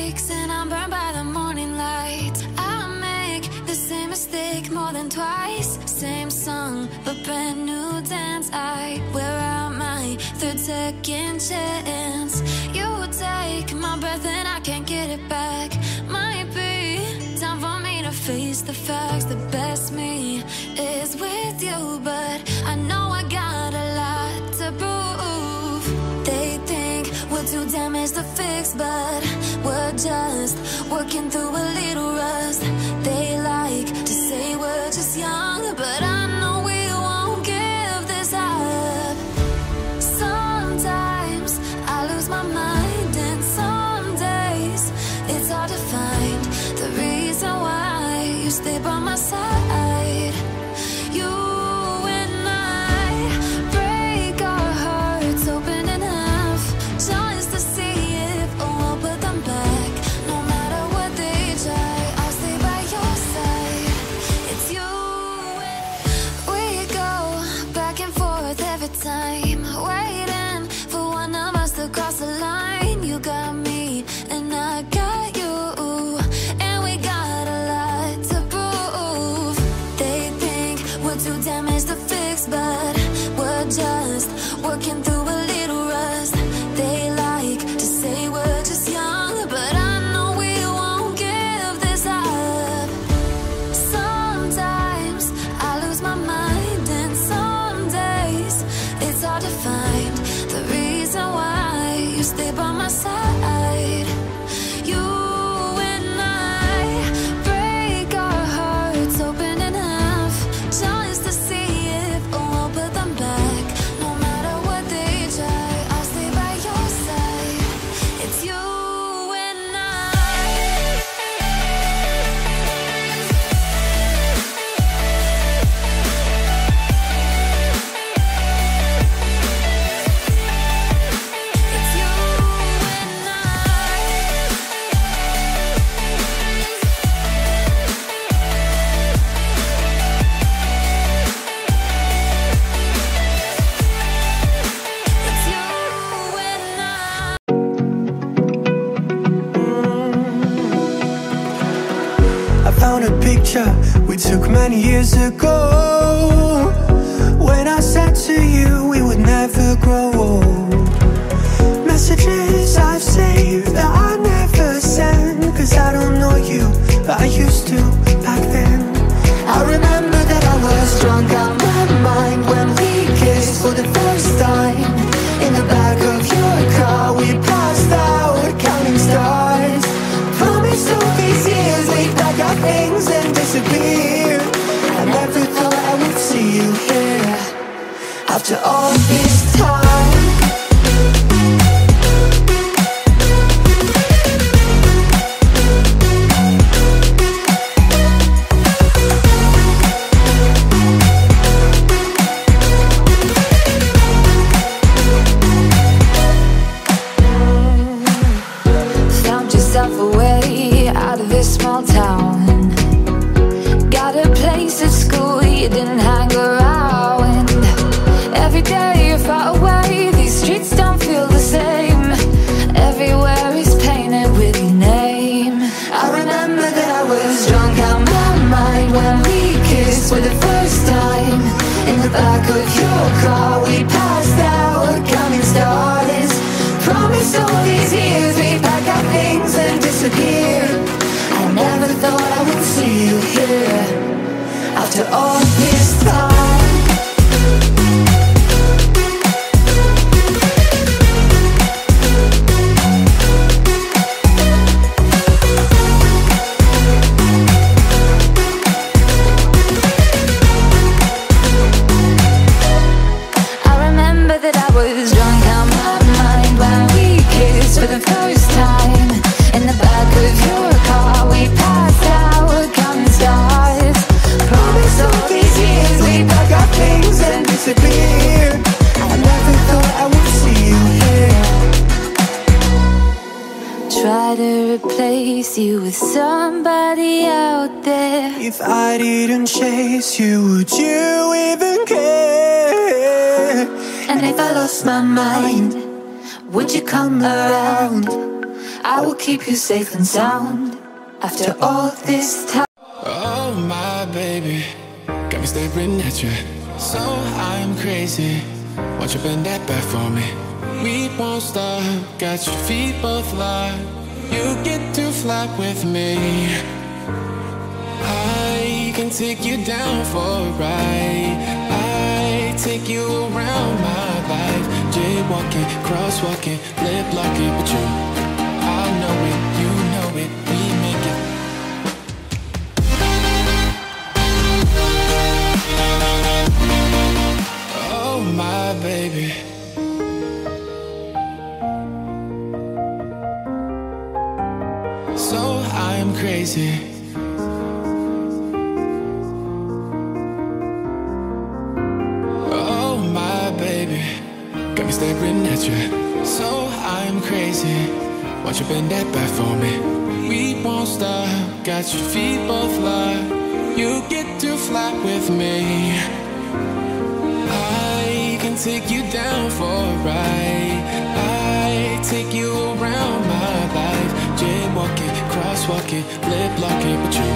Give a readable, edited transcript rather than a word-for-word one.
breaks and I'm burned by the morning light. I make the same mistake more than twice. Same song, but brand new dance. I wear out my third second chance. You take my breath and I can't get it back. Might be time for me to face the facts. The best me is with you, but I know I got a lot to prove. They think we're too damaged to fix, but we're just working through a little rust. They like to say we're just young, but I know we won't give this up. Sometimes I lose my mind, and some days it's hard to find the reason why you stay by my side. You and I break our hearts open in half, just to see if we'll put them back. No matter what they try, I'll stay by your side. It's you and we go back and forth every time, waiting for one of us to cross the line. You got me and I got you, and we got a lot to prove. They think we're too damaged to fix, but we're just working through a little rust. They like to say we're just young, but I know we won't give this up. Sometimes I lose my mind, and some days it's hard to find the reason why you stay by my side. You and I break our hearts open in half, just to see if we'll put them back. No matter what they try, I'll stay by your side. It's you and I. It's you and I. It's you and I. I found a picture we took many years ago, when I said to you we would never grow old. Messages I've saved that I never send, cause I don't know you, but I used to back then. I remember that I was drunk out my mind when we kissed for the first time. In the back of your car we passed out counting stars. Promised all these years we'd pack our things and disappear. I never thought I would see you here after all this time. Found yourself a way out of this small town. Got a place at school you didn't hang around. Every day you're far away, these streets don't feel the same. Everywhere is painted with your name. I remember that I was drunk out my mind when we kissed for the first time. In the back of your car we passed out counting stars. Promised all these years we'd pack our things and disappear. I never thought I would see you here after all this time. I remember that I was drunk out my mind when we kissed for the first time. In the back of your car we passed out counting stars. Promised all these years we'd pack our things and disappear. I never thought I would see you here. Try to replace you with somebody out there. If I didn't chase you, would you even care? And if I lost my mind, would you come around? I will keep you safe and sound after all this time. Oh my baby, got me staring at you. So I'm crazy. Won't you bend that back for me? We won't stop. Got your feet both locked. You get to fly with me. I can take you down for a ride. I take you around my life. Jaywalking, crosswalking, lip locking, but you, I know it, you know it, we make it. Oh my baby. So I'm crazy. Oh my baby, got me staring at you. So I'm crazy. Won't you bend that back for me? We won't stop. Got your feet both locked. You get to fly with me. I can take you down for a ride. I take you around my life. Jaywalking, crosswalking, lip locking, but you,